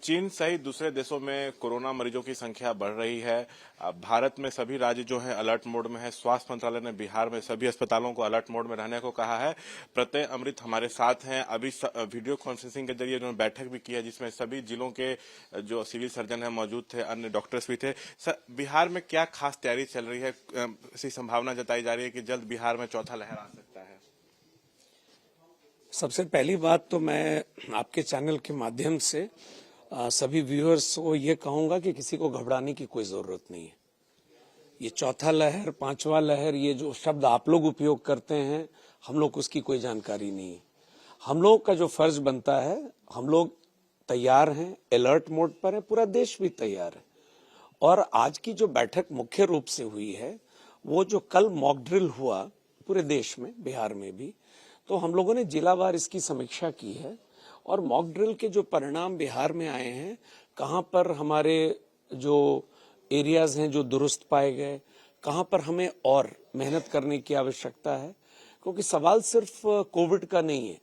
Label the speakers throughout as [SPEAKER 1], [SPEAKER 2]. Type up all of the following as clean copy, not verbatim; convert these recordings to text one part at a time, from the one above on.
[SPEAKER 1] चीन सहित दूसरे देशों में कोरोना मरीजों की संख्या बढ़ रही है। भारत में सभी राज्य जो है अलर्ट मोड में है। स्वास्थ्य मंत्रालय ने बिहार में सभी अस्पतालों को अलर्ट मोड में रहने को कहा है। प्रत्यय अमृत हमारे साथ हैं। अभी वीडियो कॉन्फ्रेंसिंग के जरिए उन्होंने बैठक भी की है, जिसमें सभी जिलों के जो सिविल सर्जन है मौजूद थे, अन्य डॉक्टर्स भी थे। बिहार में क्या खास तैयारी चल रही है? ऐसी संभावना जताई जा रही है कि जल्द बिहार में चौथा लहर आ सकता है।
[SPEAKER 2] सबसे पहली बात तो मैं आपके चैनल के माध्यम से सभी व्यूअर्स को ये कहूंगा कि किसी को घबराने की कोई जरूरत नहीं है। ये चौथा लहर, पांचवा लहर, ये जो शब्द आप लोग उपयोग करते हैं, हम लोग को उसकी कोई जानकारी नहीं है। हम लोग का जो फर्ज बनता है, हम लोग तैयार हैं, अलर्ट मोड पर है, पूरा देश भी तैयार है। और आज की जो बैठक मुख्य रूप से हुई है, वो जो कल मॉक ड्रिल हुआ पूरे देश में, बिहार में भी, तो हम लोगों ने जिलावार इसकी समीक्षा की है। और मॉक ड्रिल के जो परिणाम बिहार में आए हैं, कहां पर हमारे जो एरियाज हैं जो दुरुस्त पाए गए, कहां पर हमें और मेहनत करने की आवश्यकता है, क्योंकि सवाल सिर्फ कोविड का नहीं है।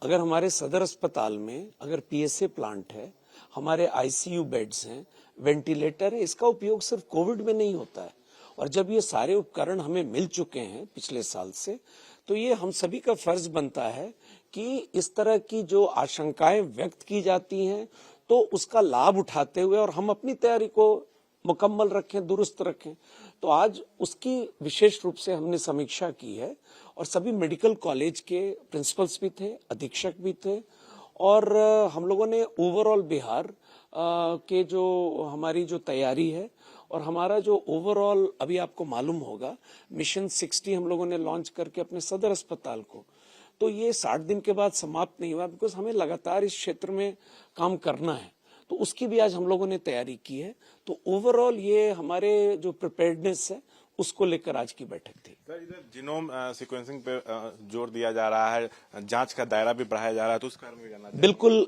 [SPEAKER 2] अगर हमारे सदर अस्पताल में अगर पीएसए प्लांट है, हमारे आईसीयू बेड्स हैं, वेंटिलेटर है, इसका उपयोग सिर्फ कोविड में नहीं होता है। और जब ये सारे उपकरण हमें मिल चुके हैं पिछले साल से, तो ये हम सभी का फर्ज बनता है कि इस तरह की जो आशंकाएं व्यक्त की जाती हैं, तो उसका लाभ उठाते हुए और हम अपनी तैयारी को मुकम्मल रखें, दुरुस्त रखें। तो आज उसकी विशेष रूप से हमने समीक्षा की है और सभी मेडिकल कॉलेज के प्रिंसिपल्स भी थे, अधीक्षक भी थे, और हम लोगों ने ओवरऑल बिहार के जो हमारी जो तैयारी है और हमारा जो ओवरऑल, अभी आपको मालूम होगा, मिशन 60 हम लोगों ने लॉन्च करके अपने सदर अस्पताल को, तो ये 60 दिन के बाद समाप्त नहीं हुआ, बिकॉज हमें लगातार इस क्षेत्र में काम करना है। तो उसकी भी आज हम लोगों ने तैयारी की है। तो ओवरऑल ये हमारे जो प्रिपेयर्डनेस है, उसको लेकर आज की बैठक थी।
[SPEAKER 1] सर, इधर जीनोम सीक्वेंसिंग पे जोर दिया जा रहा है, जांच का दायरा भी बढ़ाया जा रहा है, तो उसका भी जानना चाहिए।
[SPEAKER 2] बिल्कुल।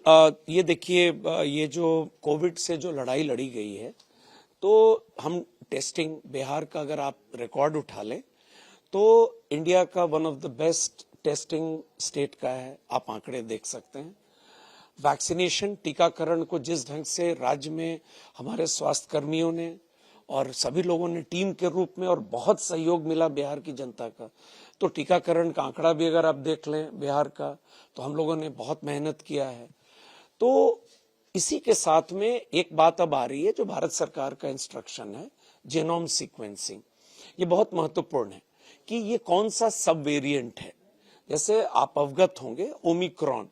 [SPEAKER 2] ये देखिए, ये जो कोविड से जो लड़ाई लड़ी गई है, तो हम टेस्टिंग बिहार का अगर आप रिकॉर्ड उठा लें, तो इंडिया का one of the best testing state का है। आप आंकड़े देख सकते हैं। वैक्सीनेशन, टीकाकरण को जिस ढंग से राज्य में हमारे स्वास्थ्य कर्मियों ने और सभी लोगों ने टीम के रूप में, और बहुत सहयोग मिला बिहार की जनता का, तो टीकाकरण का आंकड़ा भी अगर आप देख लें बिहार का, तो हम लोगों ने बहुत मेहनत किया है। तो इसी के साथ में एक बात अब आ रही है, जो भारत सरकार का इंस्ट्रक्शन है, जीनोम सीक्वेंसिंग। ये बहुत महत्वपूर्ण है कि ये कौन सा सब वेरिएंट है। जैसे आप अवगत होंगे, ओमिक्रॉन,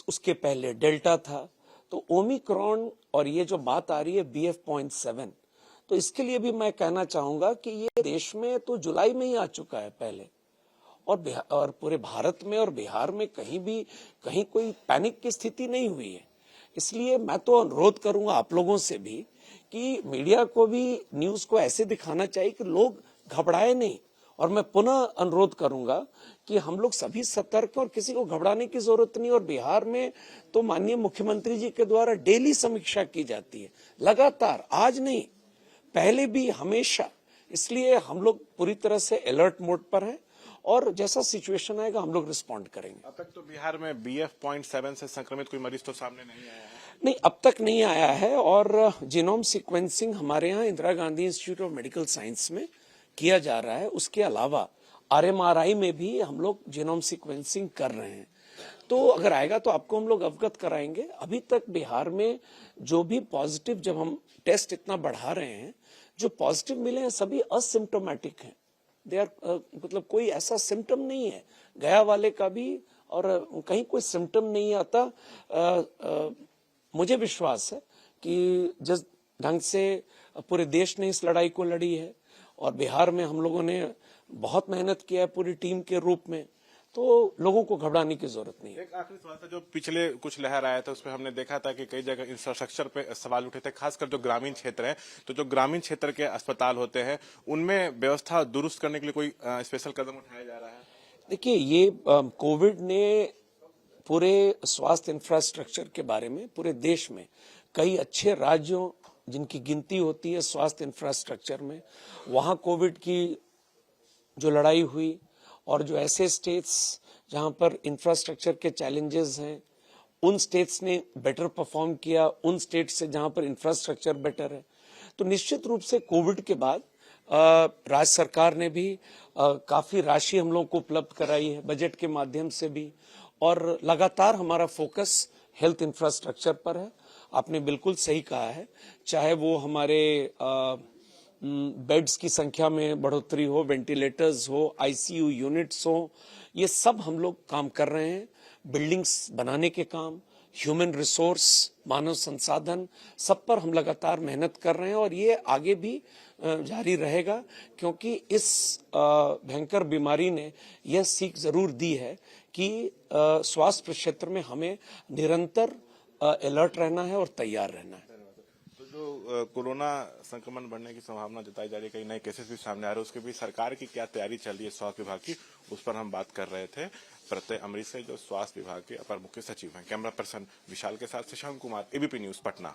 [SPEAKER 2] उसके पहले डेल्टा था, तो ओमिक्रॉन, और ये जो बात आ रही है BF.7, तो इसके लिए भी मैं कहना चाहूंगा कि ये देश में तो जुलाई में ही आ चुका है पहले, और पूरे भारत में और बिहार में कहीं कोई पैनिक की स्थिति नहीं हुई है। इसलिए मैं तो अनुरोध करूंगा आप लोगों से भी कि मीडिया को भी न्यूज को ऐसे दिखाना चाहिए कि लोग घबराए नहीं। और मैं पुनः अनुरोध करूंगा कि हम लोग सभी सतर्क, और किसी को घबराने की जरूरत नहीं। और बिहार में तो माननीय मुख्यमंत्री जी के द्वारा डेली समीक्षा की जाती है, लगातार, आज नहीं, पहले भी, हमेशा। इसलिए हम लोग पूरी तरह से अलर्ट मोड पर हैं और जैसा सिचुएशन आएगा हम लोग रिस्पॉन्ड करेंगे।
[SPEAKER 1] अब तक तो बिहार में BF.7 से संक्रमित कोई मरीज तो सामने नहीं आया है।
[SPEAKER 2] नहीं, अब तक नहीं आया है। और जीनोम सीक्वेंसिंग हमारे यहाँ Indira Gandhi institute of medical science में किया जा रहा है। उसके अलावा RMRI में भी हम लोग जीनोम सीक्वेंसिंग कर रहे हैं। तो अगर आएगा तो आपको हम लोग अवगत कराएंगे। अभी तक बिहार में जो भी पॉजिटिव, जब हम टेस्ट इतना बढ़ा रहे हैं, जो पॉजिटिव मिले हैं सभी असिम्प्टोमेटिक हैं। दे आर, मतलब कोई ऐसा सिम्टम नहीं है, गया वाले का भी, और कहीं कोई सिम्टम नहीं आता। मुझे विश्वास है कि जिस ढंग से पूरे देश ने इस लड़ाई को लड़ी है, और बिहार में हम लोगों ने बहुत मेहनत किया है पूरी टीम के रूप में, तो लोगों को घबराने की जरूरत नहीं है।
[SPEAKER 1] एक आखिरी सवाल था, जो पिछले कुछ लहर आया था उसमें हमने देखा था कि कई जगह इंफ्रास्ट्रक्चर पे सवाल उठे थे, खासकर जो ग्रामीण क्षेत्र है। तो जो ग्रामीण क्षेत्र के अस्पताल होते हैं, उनमें व्यवस्था दुरुस्त करने के लिए कोई स्पेशल कदम उठाया जा रहा है?
[SPEAKER 2] देखिए, ये कोविड ने पूरे स्वास्थ्य इंफ्रास्ट्रक्चर के बारे में पूरे देश में कई अच्छे राज्यों, जिनकी गिनती होती है स्वास्थ्य इंफ्रास्ट्रक्चर में, वहां कोविड की जो लड़ाई हुई, और जो ऐसे स्टेट्स जहां पर इंफ्रास्ट्रक्चर के चैलेंजेस हैं, उन स्टेट्स ने बेटर परफॉर्म किया, उन स्टेट्स से जहां पर इंफ्रास्ट्रक्चर बेटर है। तो निश्चित रूप से कोविड के बाद राज्य सरकार ने भी काफी राशि हम लोगों को उपलब्ध कराई है बजट के माध्यम से भी, और लगातार हमारा फोकस हेल्थ इंफ्रास्ट्रक्चर पर है। आपने बिल्कुल सही कहा है, चाहे वो हमारे बेड्स की संख्या में बढ़ोतरी हो, वेंटिलेटर्स हो, आईसीयू यूनिट्स हो, ये सब हम लोग काम कर रहे हैं। बिल्डिंग्स बनाने के काम, ह्यूमन रिसोर्स, मानव संसाधन, सब पर हम लगातार मेहनत कर रहे हैं और ये आगे भी जारी रहेगा, क्योंकि इस भयंकर बीमारी ने यह सीख जरूर दी है कि स्वास्थ्य क्षेत्र में हमें निरंतर अलर्ट रहना है और तैयार रहना है।
[SPEAKER 1] तो जो कोरोना संक्रमण बढ़ने की संभावना जताई जा रही है, कई नए केसेस भी सामने आ रहे हैं, उसके भी सरकार की क्या तैयारी चल रही है स्वास्थ्य विभाग की, उस पर हम बात कर रहे थे प्रत्यय अमृत से, जो स्वास्थ्य विभाग के अपर मुख्य सचिव हैं। कैमरा पर्सन विशाल के साथ शशांक कुमार, एबीपी न्यूज, पटना।